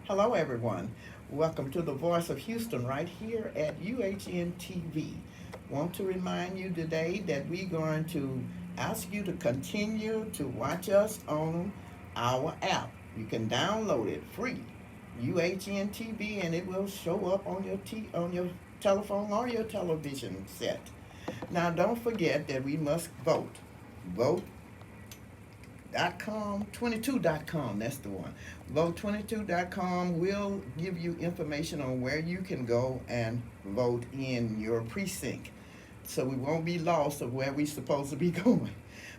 Hello, everyone. Welcome to the Voice of Houston right here at UHN-TV. Want to remind you today that we're going to ask you to continue to watch us on our app. You can download it free, UHN-TV, and it will show up on your telephone or your television set. Now, don't forget that we must vote. Vote .com, 22.com, that's the one. Vote22.com will give you information on where you can go and vote in your precinct. So we won't be lost of where we're supposed to be going.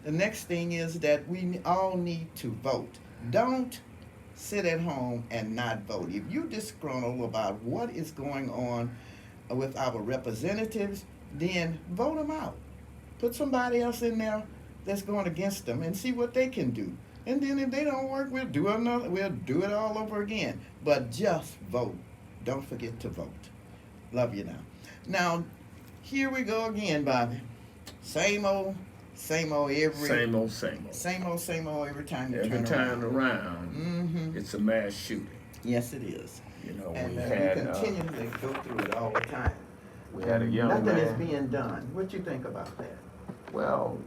The next thing is that we all need to vote. Don't sit at home and not vote. If you're disgruntled about what is going on with our representatives, then vote them out. Put somebody else in there that's going against them and see what they can do. And then if they don't work, we'll do it all over again. But just vote. Don't forget to vote. Love you now. Now, here we go again, Bobby. Same old Same old, same old. same old every time you Every turn time around. around, it's a mass shooting. Yes, it is. You know, And we we had continually go through it all the time. we had a young Nothing is man. being done. What you think about that? Well,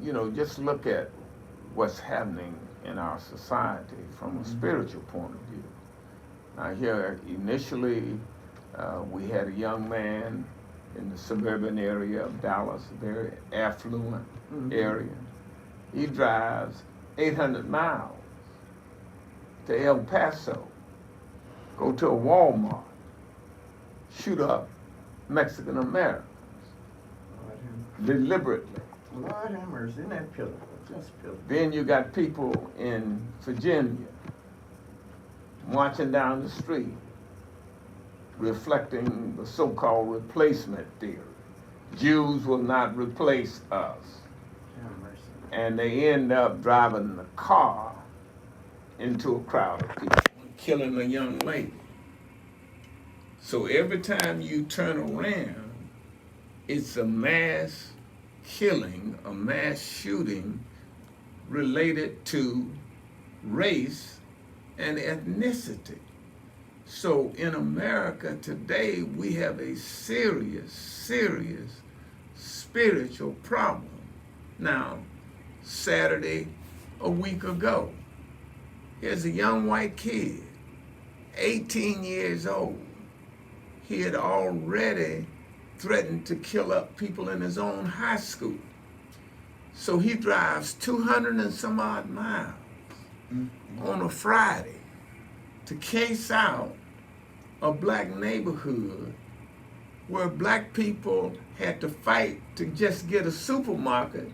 you know, just look at what's happening in our society from a spiritual point of view. Now, here initially, we had a young man in the suburban area of Dallas, a very affluent area. He drives 800 miles to El Paso, go to a Walmart, shoot up Mexican Americans deliberately. Lord have mercy, isn't that pitiful? Just pitiful. Then you got people in Virginia marching down the street reflecting the so-called replacement theory. Jews will not replace us. Have mercy. And they end up driving the car into a crowd of people, killing a young lady. So every time you turn around, it's a mass killing, a mass shooting related to race and ethnicity. So in America today, we have a serious spiritual problem. Now, Saturday, a week ago, here's a young white kid, 18 years old. He had already threatened to kill up people in his own high school. So he drives 200 and some odd miles on a Friday to case out a black neighborhood where black people had to fight to just get a supermarket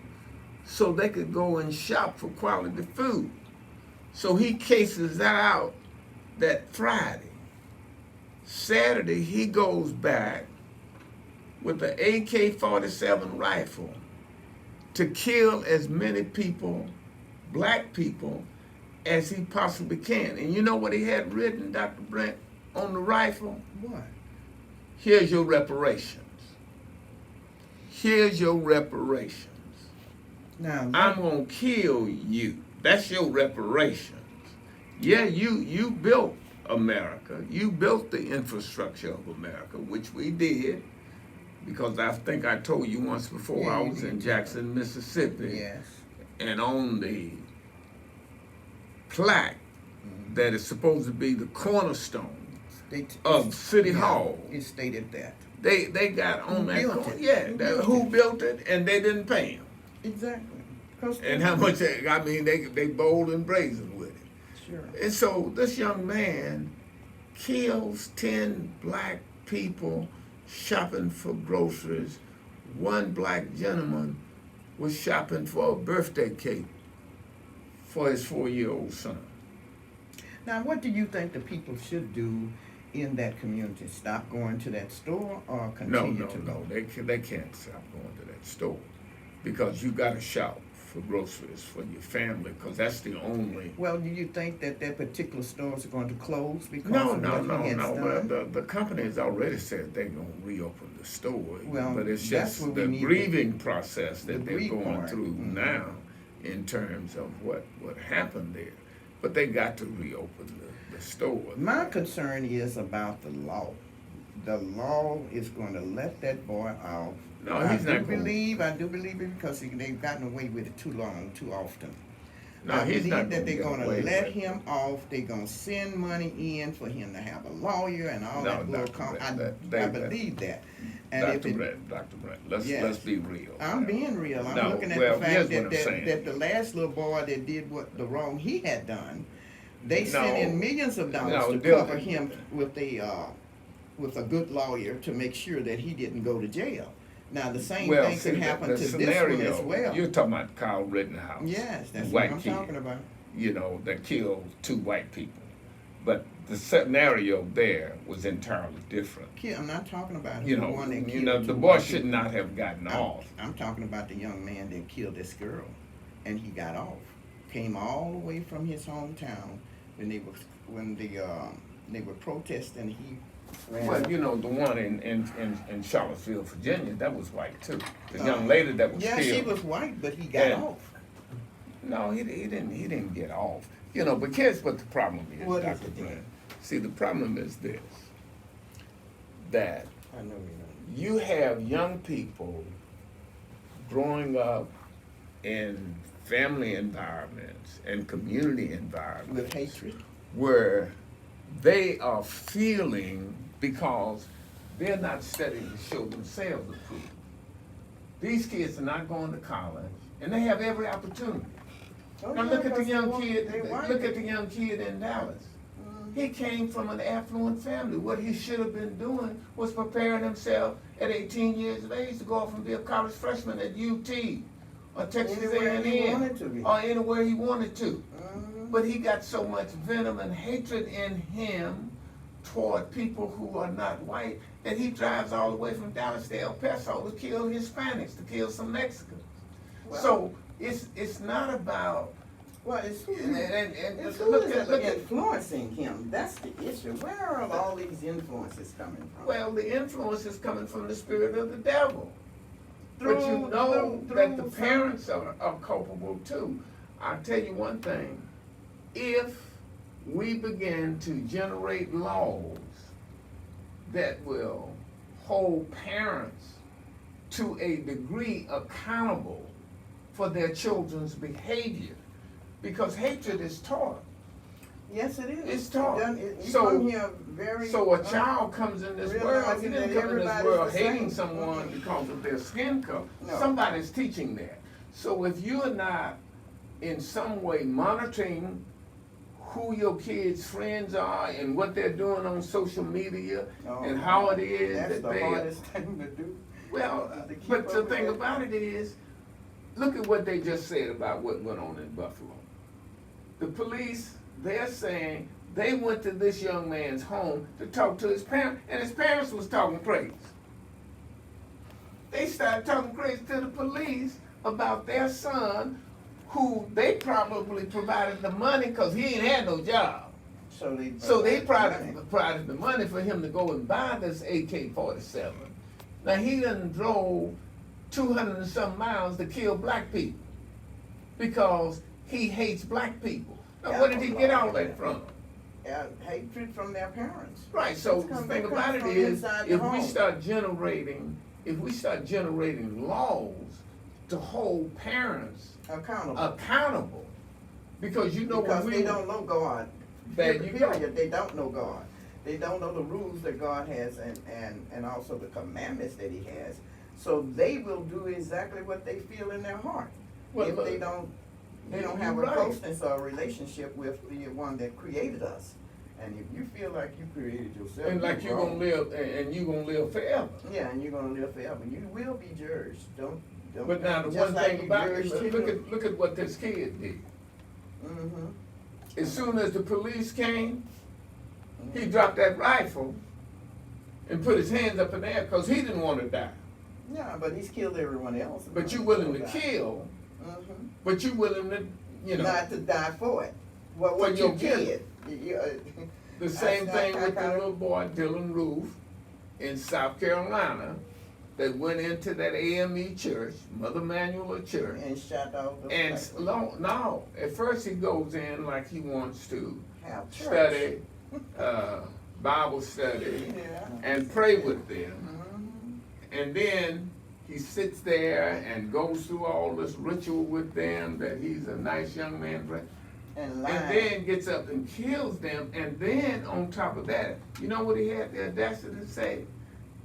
so they could go and shop for quality food. So he cases that out that Friday. Saturday, he goes back with an AK-47 rifle to kill as many people, black people, as he possibly can. And you know what he had written, Dr. Brent, on the rifle? What? Here's your reparations. Here's your reparations. Now, I'm gonna kill you. That's your reparations. Yeah, you built America. You built the infrastructure of America, which we did, because I think I told you once before, Yeah, I you was did. in Jackson, Mississippi, yes. and on the plaque that is supposed to be the cornerstone of City Hall, It stated that. they got on Who that built corner. it? Yeah, Who built who it? built it, and they didn't pay him. Exactly. 'Cause And how much? I mean, they bold and brazen with it. Sure. And so this young man kills 10 black people shopping for groceries. One black gentleman was shopping for a birthday cake for his 4-year-old son. Now, what do you think the people should do in that community? Stop going to that store or continue to go? They can't stop going to that store because you got to shop for groceries for your family because that's the only. Well, do you think that particular stores are going to close because No. of what he has done? But the company has already said they're going to reopen the store. Well, but it's that's just what we the need grieving process the that they're grief going part. through now in terms of what happened there. But they got to reopen the stores. My concern is about the law. The law is going to let that boy off. No, he's not going. I do believe it because they've gotten away with it too long, too often. No, I he's believe not that they're going to away let with it. him off. They're going to send money in for him to have a lawyer and all No, that bull. Dr. I Brent, believe that. And Dr. if it, Brent, let's Yes. be real. I'm being real. I'm No, looking at well, the fact here's that, what I'm saying. that the last little boy that did what the wrong he had done, they sent in millions of dollars to cover him with a good lawyer to make sure that he didn't go to jail. Now the same thing could happen to scenario, this one as well. You're talking about Kyle Rittenhouse. Yes, that's white what I'm kid, talking about. You know, that killed 2 white people. But the scenario there was entirely different. I'm not talking about You the know, one that you killed know, two the boy white should people. not have gotten off. I'm talking about the young man that killed this girl, and he got off. Came all the way from his hometown when they were protesting. He ran. Well, you know, the one in Charlottesville, Virginia, that was white too. The young lady that was yeah, killed. she was white, but he got off. No, he didn't get off. You know, but here's what the problem is, What is Dr. it, Brent. then? See, the problem is this, that I know you you have young people growing up in family environments and community know. environments With hatred. where they are feeling, because they're not studying to show themselves approved. These kids are not going to college, and they have every opportunity. Oh, Now yeah, look at the because young kid. they white. Look at the young kid in Dallas. He came from an affluent family. What he should have been doing was preparing himself at 18 years of age to go off and be a college freshman at UT or Texas Anywhere he wanted A&M to be. or anywhere he wanted to. Mhm. But he got so much venom and hatred in him toward people who are not white that he drives all the way from Dallas to El Paso to kill Hispanics, to kill some Mexicans. Well- So it's not about. Well, it's who, And who look is at influencing him. That's the issue. Where are all these influences coming from? well, the influence is coming from the spirit of the devil. But you Through- know through that the some- parents are culpable too. I'll tell you one thing. If we begin to generate laws that will hold parents to a degree accountable for their children's behavior, because hatred is taught. Yes, it is. It's taught. You So- come here very. So a child comes in this world, he realizing didn't that come in this everybody's world the same. hating someone because of their skin color. No. Somebody's teaching that. So if you are not in some way monitoring who your kids' friends are and what they're doing on social media Oh, and how it is That's that the they hardest thing to do. well, to keep but the up with thing that. about it is, look at what they just said about what went on in Buffalo. The police, they're saying they went to this young man's home to talk to his parents, and his parents was talking crazy. They started talking crazy to the police about their son, who they probably provided the money because he ain't had no job. So they provided the money for him to go and buy this AK-47. Now he done drove 200 and some miles to kill black people because he hates black people. Now where did he get all that from? Hatred from their parents. Right, so It's the come- thing it about comes it from is, inside the if we home. start generating laws to hold parents accountable, because you know because when they we don't know God. There you go. Period. They don't know God. They don't know the rules that God has and also the commandments that He has. So they will do exactly what they feel in their heart. Well, If look, they don't you're have a right. closeness or a relationship with the one that created us. And if you feel like you created yourself, and like you're wrong. gonna live, and you're gonna live forever. Yeah, and you're gonna live forever. You will be judged. Don't. But now the just one like thing you about it, judged look at what this kid did. Mm-hmm. As soon as the police came, he dropped that rifle and put his hands up in the air because he didn't want to die. Yeah, but he's killed everyone else. But you willing to kill, Mm-hmm. but you willing to, you know, Not to die for it. What For your you kid. did. the same I thing with the kinda- little boy Dylan Roof in South Carolina, that went into that AME church, Mother Manual Church. And shut off the And black no, at first he goes in like he wants to have church. study, Bible study, Yeah. and pray with them. Mhm. And then he sits there and goes through all this ritual with them that he's a nice young man, And and then gets up and kills them. And then on top of that, you know what he had the audacity to say?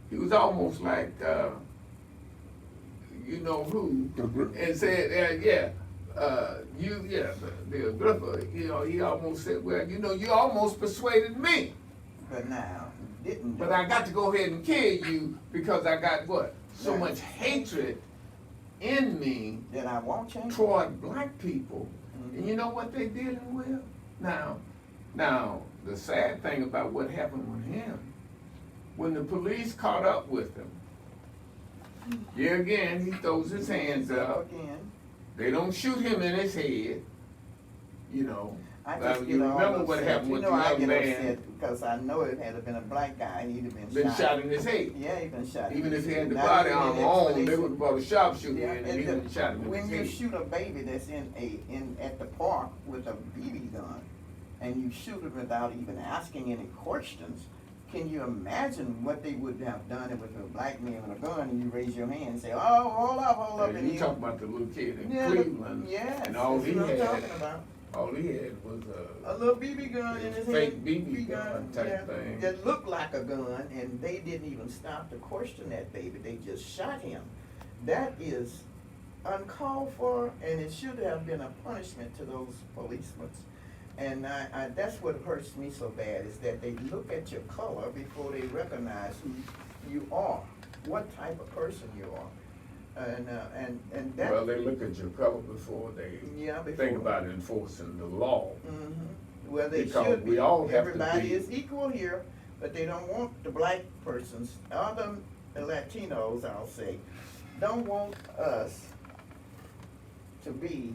He was almost like, you know who, and said, the Agrippa, you know, he almost said, well, you know, you almost persuaded me. But now, didn't. But I got to go ahead and kill you because I got what? So Right. much hatred in me That I won't change. toward black people. Mhm. And you know what they did and will? Now, the sad thing about what happened with him, when the police caught up with him, here again, he throws his hands up. Again. They don't shoot him in his head, you know. I just You get all remember what upset. happened You with know, the I young get man upset because I know it had been a black guy, he'd have been shot in his head. Yeah, he'd been shot. Even if he had the Not body even armor an on, they explanation. would have brought a sharpshooter Yeah, in and he would have shot him in when his you head. shoot a baby that's in at the park with a BB gun, and you shoot it without even asking any questions, can you imagine what they would have done if it was a black man with a gun and you raise your hand and say, "Oh, hold up, And in you here." talking about the little kid in Yeah, Cleveland, yes, and all that's he what I'm had, talking about. all he had was A little BB gun in his fake head. BB gun type thing. That looked like a gun, and they didn't even stop to question that baby. They just shot him. That is uncalled for, and it should have been a punishment to those policemen. And I that's what hurts me so bad, is that they look at your color before they recognize who you are, what type of person you are. And that. Well, they look at your color before they Yeah, think before. about enforcing the law. Mm-hmm. Well, they Because should be. we all have to Everybody be- is equal here, but they don't want the black persons, other Latinos, I'll say, don't want us to be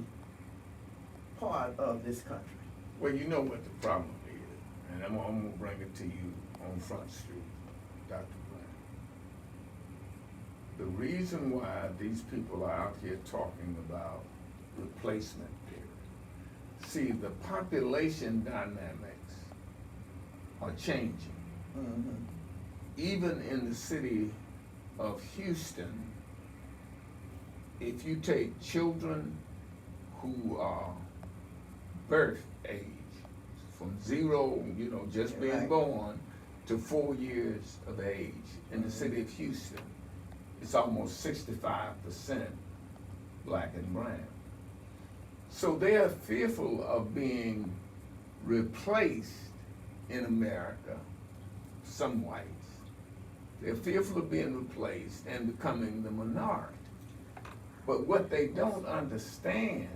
part of this country. Well, you know what the problem is, and I'm gonna bring it to you on Front Street, Dr. Brent. The reason why these people are out here talking about replacement theory, see, the population dynamics are changing. Mm-hmm. Even in the city of Houston, if you take children who are birth age, from 0, you know, just being Right. born, to 4 years of age in the city of Houston, it's almost 65% black and brown. So they are fearful of being replaced in America, some whites. They're fearful of being replaced and becoming the minority. But what they don't understand,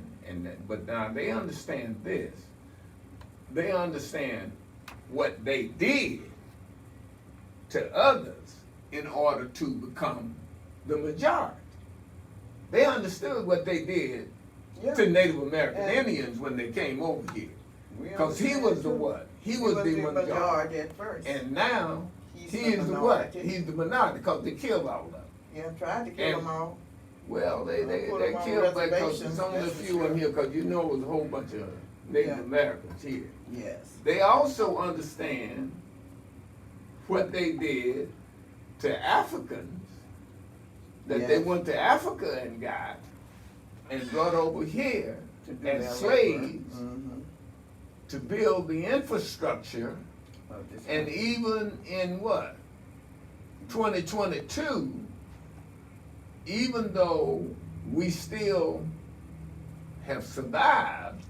but now they understand this, they understand what they did to others in order to become the majority. They understood what they did Yeah. to Native American And- Indians when they came over here. We Because he understand was the too. what? He was the majority. at first. And now, He's he the is the what? minority. He's the minority because they killed all of them. Yeah, tried to kill and- them all. Well, they Put 'em on killed because reservations, there's only a that's for few in sure. here because you know there's a whole bunch of Native Yeah. Americans here. Yes. They also understand what they did to Africans, that they Yes. went to Africa and got and brought over here To do as their slaves labor. Mhm. to build the infrastructure. Of this And country. even in what? 2022, even though we still have survived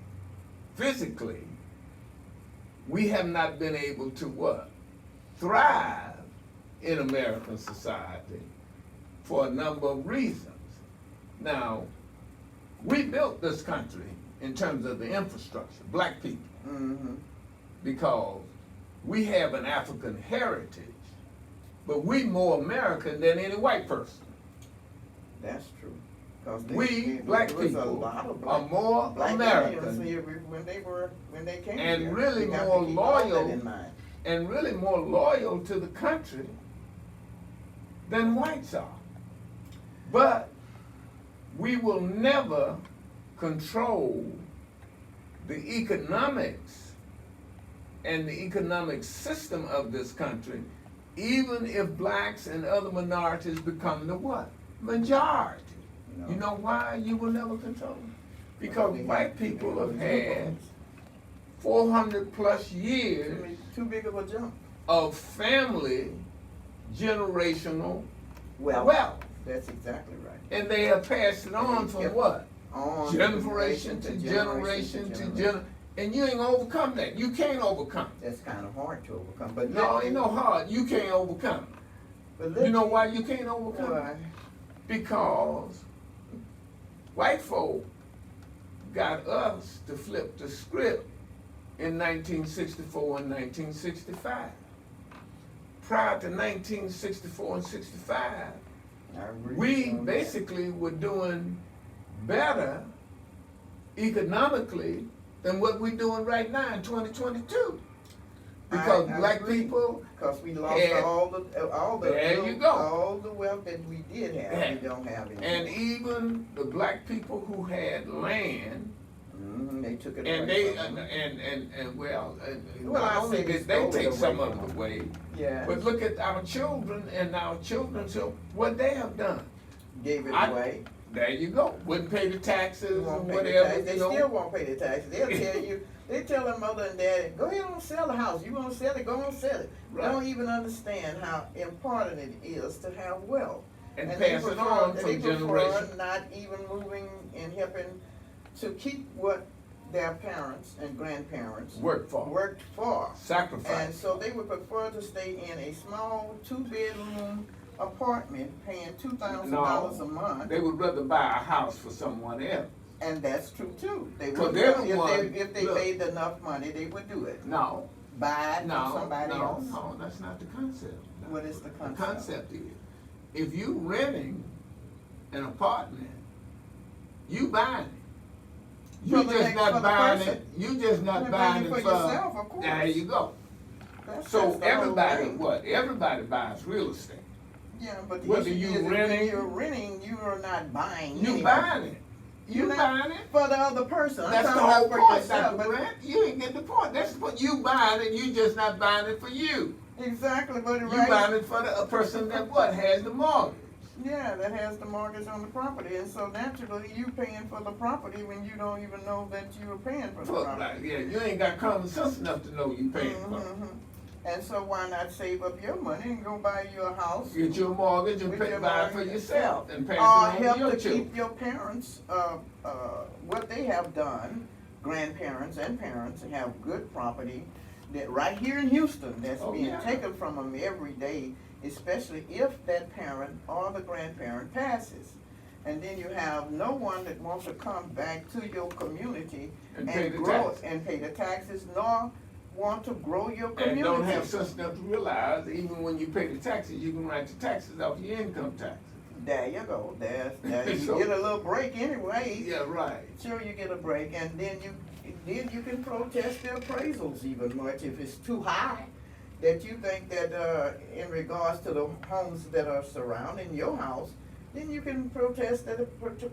physically, we have not been able to what? Thrive in American society for a number of reasons. Now, we built this country in terms of the infrastructure, black people, Mhm. because we have an African heritage, but we more American than any white person. That's true. 'Cause Black there was a people, lot of are more black American Indians here when they came and here. really We have to more keep all that loyal. in mind. and really more loyal to the country than whites are. But we will never control the economics and the economic system of this country, even if blacks and other minorities become the what? Majority. No. You know why you will never control it? Because white people have had 400 plus years Too big of a jump. of family generational Well, wealth. that's exactly right. And they have passed it on They from kept what? On Generation to generation to generation. And you ain't gonna overcome that. You can't overcome it. That's kind of hard to overcome. But No, ain't no hard. You can't overcome it. You know why you can't overcome it? Because white folk got us to flip the script in 1964 and 1965. Prior to 1964 and 65, we basically were doing better economically than what we're doing right now in 2022. Because black people, because we lost had- all the there you go. all the wealth that we did have, Yeah. we don't have anymore. and even the black people who had land, They took it and away they, from them. well, Well, not I only say we did they stole it take away some from of it them. away, Yeah, but look at our children and our children, so what they have done. gave it I- away. There you go. Wouldn't pay the taxes Won't and pay the whatever, tax. They you know. still won't pay the taxes. They'll tell you. They tell their mother and daddy, go ahead and sell the house. You want to sell it? Go on sell it. Right. They don't even understand how important it is to have wealth. And they pass it prefer- on they from prefer generation. not even moving and helping to keep what their parents and grandparents Work for. worked for. And Sacrifice. so they would prefer to stay in a small 2-bedroom apartment paying $2,000 a month. They would rather buy a house for someone else. And that's true too. They 'Cause would, they're the if one- they look. made enough money, they would do it. No, Buy it no, from somebody no, else. no, that's not the concept. What is the concept? The concept is, if you renting an apartment, you buying it. You For the just next- not for the buying person. it, you just not You're buying buying it for for. yourself, of course. There you go. That's So the whole everybody, thing. what? Everybody buys real estate. Yeah, but the Whether issue you is that renting- when you're renting, you are not buying. You anything. buying it. You You're not- buying it. For the other person. I'm That's the talking about whole for point, yourself, Dr. but- Brent. You ain't get the point. That's the point. You buying it, you just not buying it for you. Exactly, but You right. buying it for a person that what has the mortgage. Yeah, that has the mortgage on the property, and so naturally you paying for the property when you don't even know that you are paying for the Look, property. like, yeah, you ain't got common sense enough to know you paying for it. Mhm. And so why not save up your money and go buy you a house? Get your mortgage and With pay your buy it for mortgage yourself and pass Or it on help to your to children. keep your parents, what they have done, grandparents and parents have good property that right here in Houston that's Oh, being yeah. taken from them every day, especially if that parent or the grandparent passes. And then you have no one that wants to come back to your community And pay the grow taxes. and pay the taxes, nor want to grow your community. And don't have sense enough to realize even when you pay the taxes, you can write the taxes off your income tax. There you go. There you So- get a little break anyway. Yeah, right. Sure, you get a break, and then you can protest the appraisals even much if it's too high. That you think that in regards to the homes that are surrounding your house, then you can protest that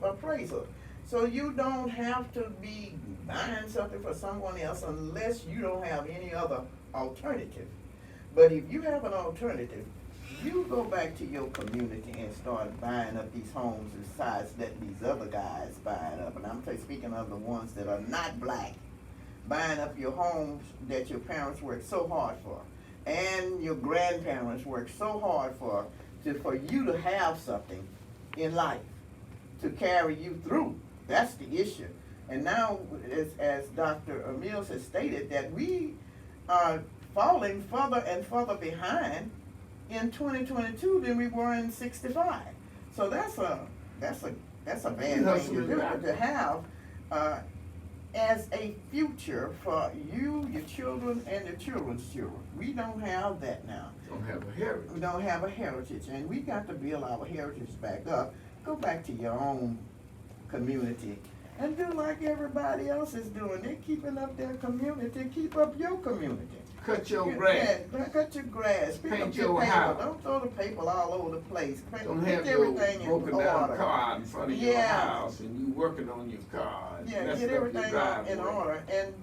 appraisal. So you don't have to be buying something for someone else unless you don't have any other alternative. But if you have an alternative, you go back to your community and start buying up these homes besides letting these other guys buy it up. And I'm speaking of the ones that are not black, buying up your homes that your parents worked so hard for, and your grandparents worked so hard for you to have something in life to carry you through. That's the issue. And now, as Dr. Mills has stated, that we are falling further and further behind in 2022 than we were in 65. So that's a bad thing to have as a future for you, your children, and your children's children. We don't have that now. Don't have a heritage. We don't have a heritage, and we got to build our heritage back up. Go back to your own community and do like everybody else is doing. They're keeping up their community. Keep up your community. Cut your grass. Yeah, cut your grass. Pick Paint up your your paper. house. Don't throw the paper all over the place. Don't Get have your everything in broken down order. car in front of your Yeah. house and you working on your car. And Yeah, messing get up your everything in driveway. order, and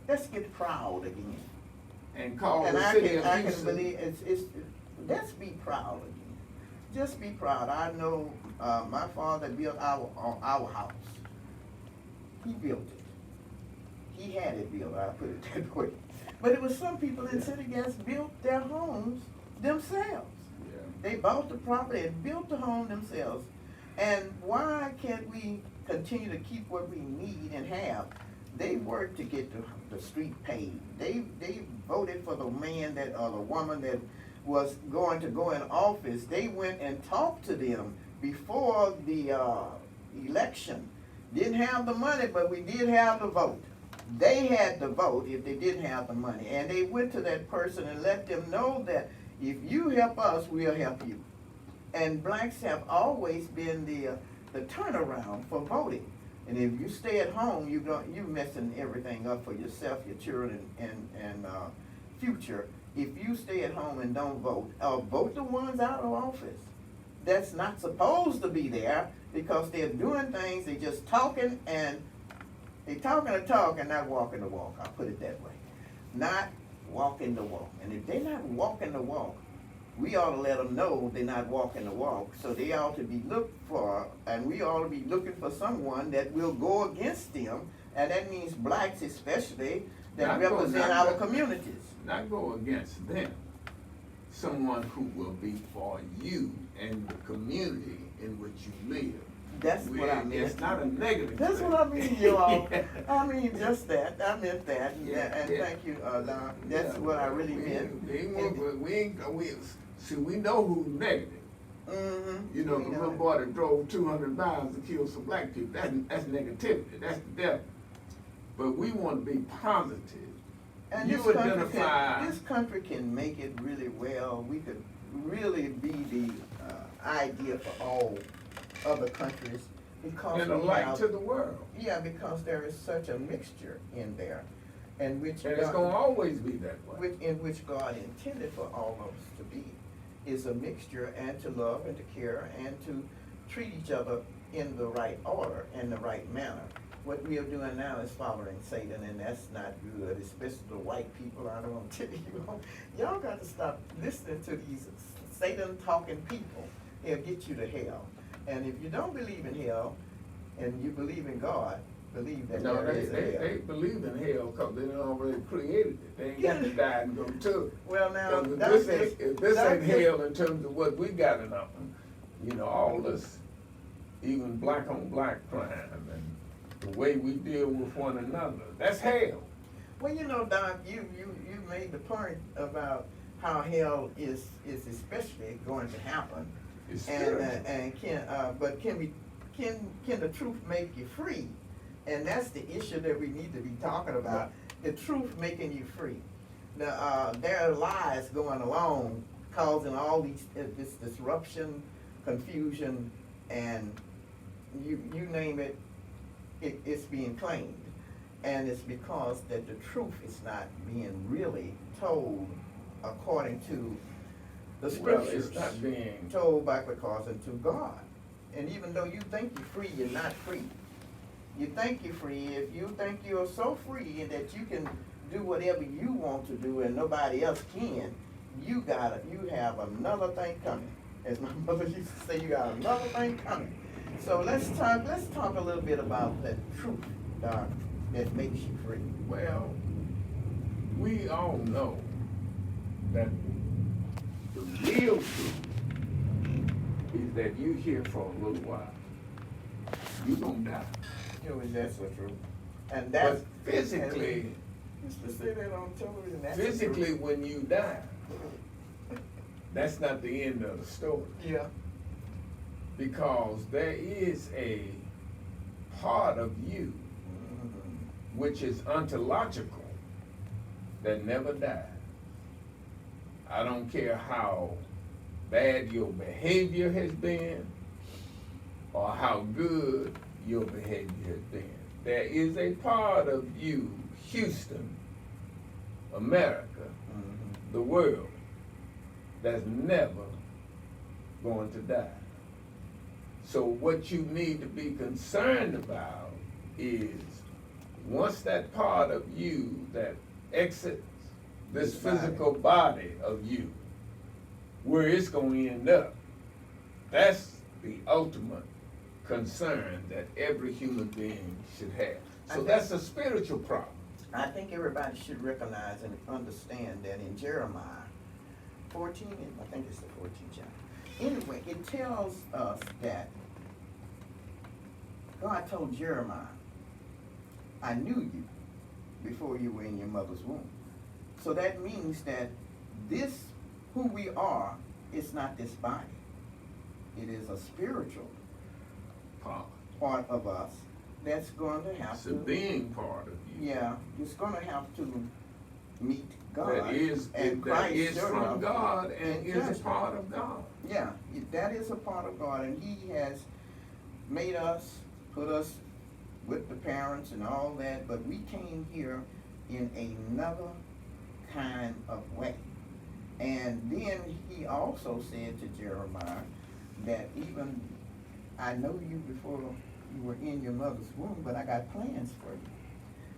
let's get proud again. And call And the I city can of Houston. believe let's be proud again. Just be proud. I know my father built our house. He built it. He had it built. I put it that way. But it was some people in city gas built their homes themselves. Yeah. They bought the property and built the home themselves. And why can't we continue to keep what we need and have? They worked to get the street paved. They voted for the man that or the woman that was going to go in office. They went and talked to them before the election. Didn't have the money, but we did have the vote. They had the vote if they didn't have the money. And they went to that person and let them know that if you help us, we'll help you. And blacks have always been the turnaround for voting. And if you stay at home, you're messing everything up for yourself, your children, and future. If you stay at home and don't vote, vote the ones out of office that's not supposed to be there because they're doing things, they're just talking and they talking the talk and not walking the walk. I'll put it that way. Not walking the walk. And if they're not walking the walk, we ought to let them know they're not walking the walk. So they ought to be looked for, and we ought to be looking for someone that will go against them, and that means blacks especially that represent our communities. Not go against them. Someone who will be for you and the community in which you live. That's what I mean. It's not a negative That's thing. what I mean, you all. Yeah. I mean just that. I meant that. Yeah, And yeah. thank you, Don. That's what I really meant. We know who's negative. Mm-hmm. You know, the little boy that drove 200 miles to kill some black people, that's negativity, that's the devil. But we want to be positive. And You identify. this country can make it really well. We could really be the idea for all other countries because And a we light have- to the world. Yeah, because there is such a mixture in there, and And it's going to always be that way. in which God intended for all of us to be, is a mixture, and to love and to care and to treat each other in the right order and the right manner. What we are doing now is following Satan, and that's not good, especially the white people. I don't want to tell you, y'all got to stop listening to these Satan talking people. They'll get you to hell. And if you don't believe in hell and you believe in God, believe that No, there is a hell. they believe in hell because they done already created it. They ain't got to die and go to it. Well, now, 'Cause that's if this ain't hell in terms of what we got in our, you know, all this, even black on black crime and the way we deal with one another, that's hell. Well, you know, Doc, you made the point about how hell is especially going to happen, It's and spiritual. can the truth make you free? And that's the issue that we need to be talking about. The truth making you free. There are lies going along, causing all this disruption, confusion, and you name it, it's being claimed. And it's because that the truth is not being really told according to the scriptures. It's not being told back according to God. And even though you think you're free, you're not free. You think you're free. If you think you're so free that you can do whatever you want to do and nobody else can, you have another thing coming. As my mother used to say, you got another thing coming. So let's talk a little bit about that truth, Doc, that makes you free. Well, we all know that the real truth is that you're here for a little while. You're going to die. You know, that's the truth. And that's But physically, and used to say that on television. That's the physically truth. when you die, that's not the end of the story. Yeah. Because there is a part of you which is ontological that never dies. I don't care how bad your behavior has been or how good your behavior has been. There is a part of you, Houston, America, the world, that's never going to die. So what you need to be concerned about is once that part of you that exits this physical body of you, where it's going to end up, that's the ultimate concern that every human being should have. So that's a spiritual problem. I think everybody should recognize and understand that in Jeremiah 14, I think it's the 14th chapter. Anyway, it tells us that God told Jeremiah, I knew you before you were in your mother's womb. So that means that this, who we are, is not this body. It is a spiritual part of us that's going to have it's a being part of you. Yeah, it's going to have to meet God. That is from God and is a part of God. Yeah, that is a part of God, and He has made us, put us with the parents and all that, but we came here in another kind of way. And then He also said to Jeremiah that even I know you before you were in your mother's womb, but I got plans for you.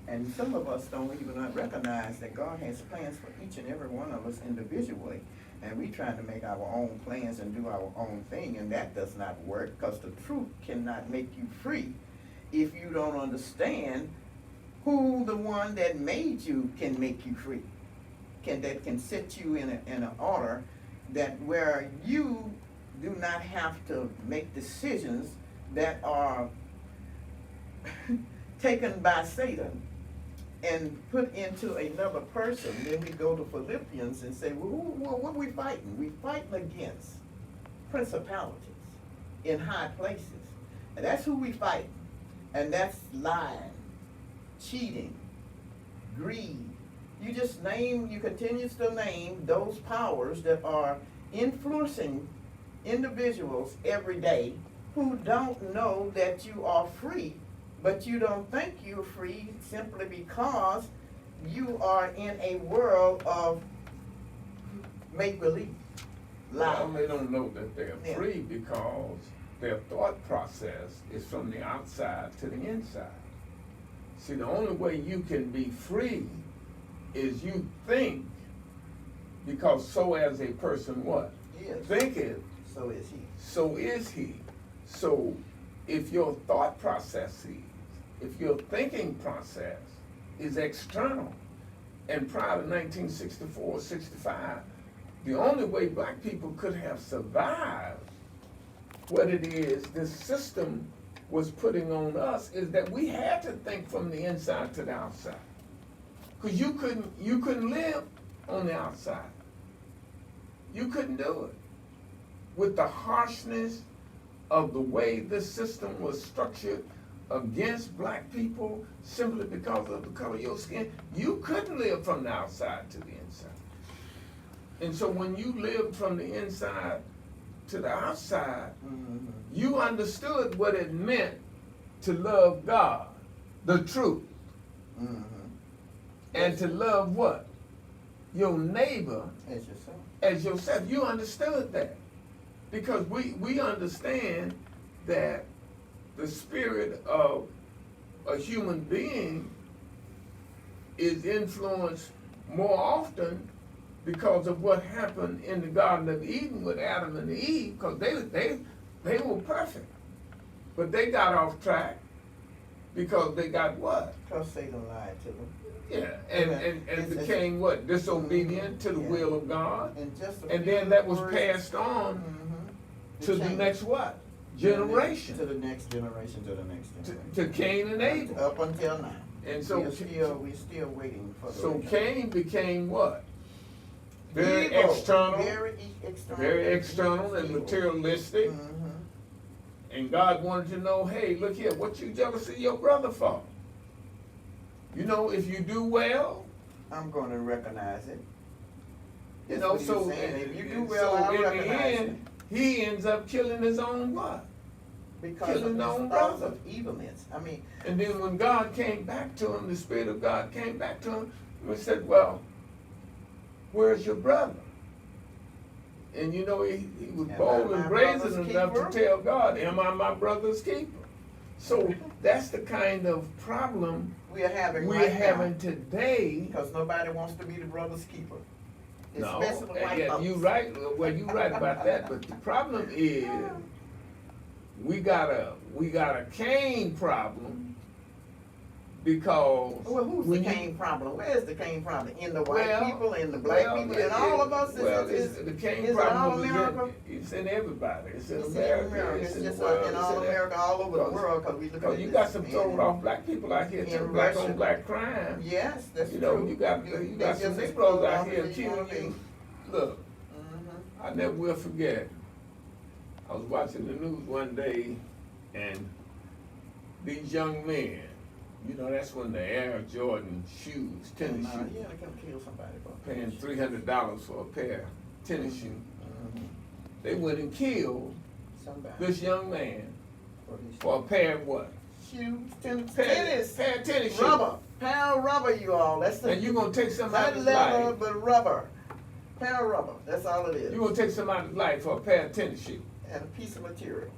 And some of us don't even recognize that God has plans for each and every one of us individually. And we try to make our own plans and do our own thing, and that does not work, because the truth cannot make you free if you don't understand who the one that made you can make you free, that can set you in an order that where you do not have to make decisions that are taken by Satan and put into another person. Then we go to Philippians and say, well, what are we fighting? We're fighting against principalities in high places. And that's who we fight. And that's lying, cheating, greed. You continue to name those powers that are influencing individuals every day who don't know that you are free, but you don't think you're free simply because you are in a world of make-believe. Well, they don't know that they're free because their thought process is from the outside to the inside. See, the only way you can be free is you think, because so as a person what? Thinketh, so is he. So is he. So if your thought processes, if your thinking process is external, and prior to 1964, 65, the only way black people could have survived what it is this system was putting on us is that we had to think from the inside to the outside. Because you couldn't live on the outside. You couldn't do it. With the harshness of the way this system was structured against black people simply because of the color of your skin, you couldn't live from the outside to the inside. And so when you lived from the inside to the outside, you understood what it meant to love God, the truth. And to love what? Your neighbor as yourself. You understood that. Because we understand that the spirit of a human being is influenced more often because of what happened in the Garden of Eden with Adam and Eve, because they were perfect. But they got off track because they got what? Because Satan lied to them. Yeah, and became what? Disobedient to the will of God. And then that was passed on to the next what? Generation. To the next generation, to the next generation. To Cain and Abel. Up until now. And so we're still waiting for the So return. Cain became what? Very Evil. external. Very external and evil. materialistic. And God wanted to know, hey, look here, what you jealous of your brother for? You know, if you do well, I'm going to recognize it. You know, so if you do well, I'll recognize it. He ends up killing his own what? Because killing of their his own thoughts brother. of evilness. I mean, And then when God came back to him, the Spirit of God came back to him, and said, well, where's your brother? And you know, he was Am bold I and my brazen brother's enough to keeper? tell God, am I my brother's keeper? So that's the kind of problem we're having we're right having now. today. Because nobody wants to be the brother's keeper. No, Especially white yeah, folks. you're right. Well, you're right about that. But the problem is, we got a Cain problem, because Well, who's the when you- Cain problem? Where's the Cain problem? In the white Well, people, in the black well, people, yeah, in all of us? Well, Is the Cain is it all problem America? it's in everybody. It's in It's in America. America. It's It's in just the world. in it's all in America, all over the because- world, because we look Because at you this got some in- sold off black people out here in too, black Russia. on black crime. Yes, that's You know, true. you got They some just Negroes explode out off here where you wanna killing you. be. Look, Mhm. I never will forget. I was watching the news one day, and these young men, you know, that's when the Air Jordan shoes, tennis shoes, Yeah, they come kill somebody. paying $300 for a pair of tennis shoes. Mhm. They went and killed Somebody. this young man For his for a pair of what? shoes, tennis, Pair of tennis shoes. rubber, pair of rubber, you all. That's the And you're gonna take somebody's not leather, life. but rubber. Pair of rubber. That's all it is. You're gonna take somebody's life for a pair of tennis shoes. And a piece of material.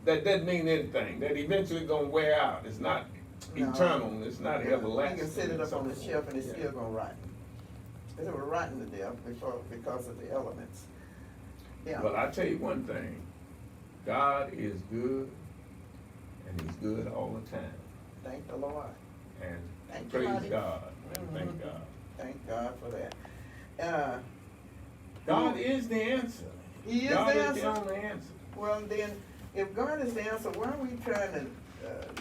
That doesn't mean anything. That eventually gonna wear out. It's not No. eternal. It's not everlasting. You can set it up on the shelf and it's Yeah. still gonna rot. It will rotten to death because of the elements. Yeah. Well, I tell you one thing. God is good, and He's good all the time. Thank the Lord. And Thank you, praise Lottie. God. And Mhm. thank God. Thank God for that. God is the answer. He is God the is answer. the only answer. Well, then, if God is the answer, why are we trying to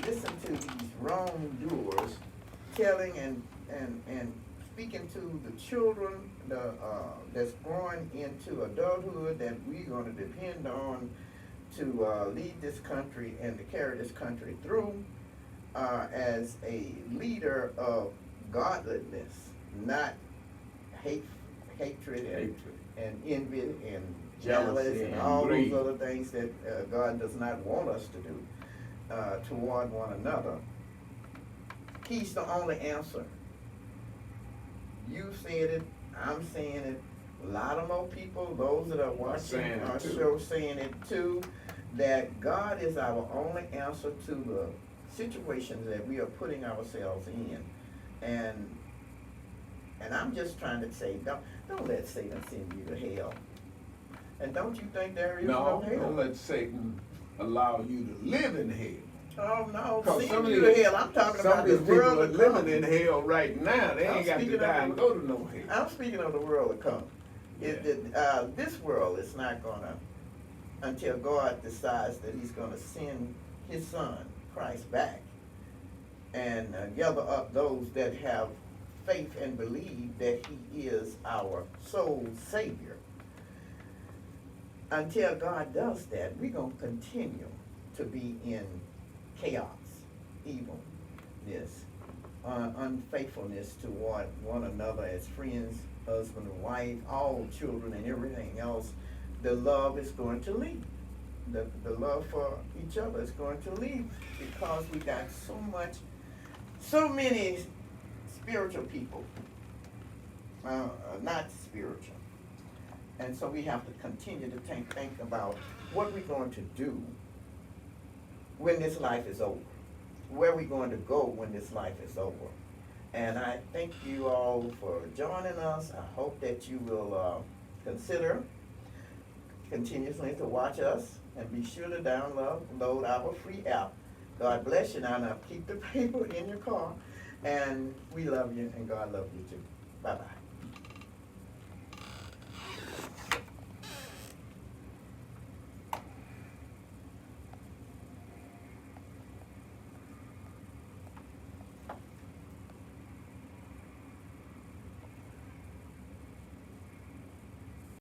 listen to these wrongdoers telling and speaking to the children that's growing into adulthood that we're going to depend on to lead this country and to carry this country through as a leader of godliness, not hatred and envy and jealous Jealousy and and all greed. those other things that God does not want us to do toward one another. He's the only answer. You said it, I'm saying it, a lot of more people, those that are watching saying it our too. show saying it too, that God is our only answer to the situations that we are putting ourselves in. And I'm just trying to say, don't let Satan send you to hell. And don't you think there is no No, hell? don't let Satan allow you to live in hell. Oh, no, 'Cause send you to hell. I'm talking some about of these the people world are to living come. in hell right now. They I'm ain't got to speaking die of and the- go to no hell. I'm speaking of the world to come. Yeah. This world is not gonna, until God decides that He's gonna send His Son, Christ, back and gather up those that have faith and believe that He is our soul Savior. Until God does that, we're gonna continue to be in chaos, evilness, unfaithfulness toward one another as friends, husband and wife, all children and everything else. The love is going to leave. The love for each other is going to leave because we got so many spiritual people, not spiritual. And so we have to continue to think about what we're going to do when this life is over. Where we're going to go when this life is over. And I thank you all for joining us. I hope that you will consider continuously to watch us and be sure to download our free app. God bless you. Now keep the paper in your car. And we love you and God loves you too. Bye-bye.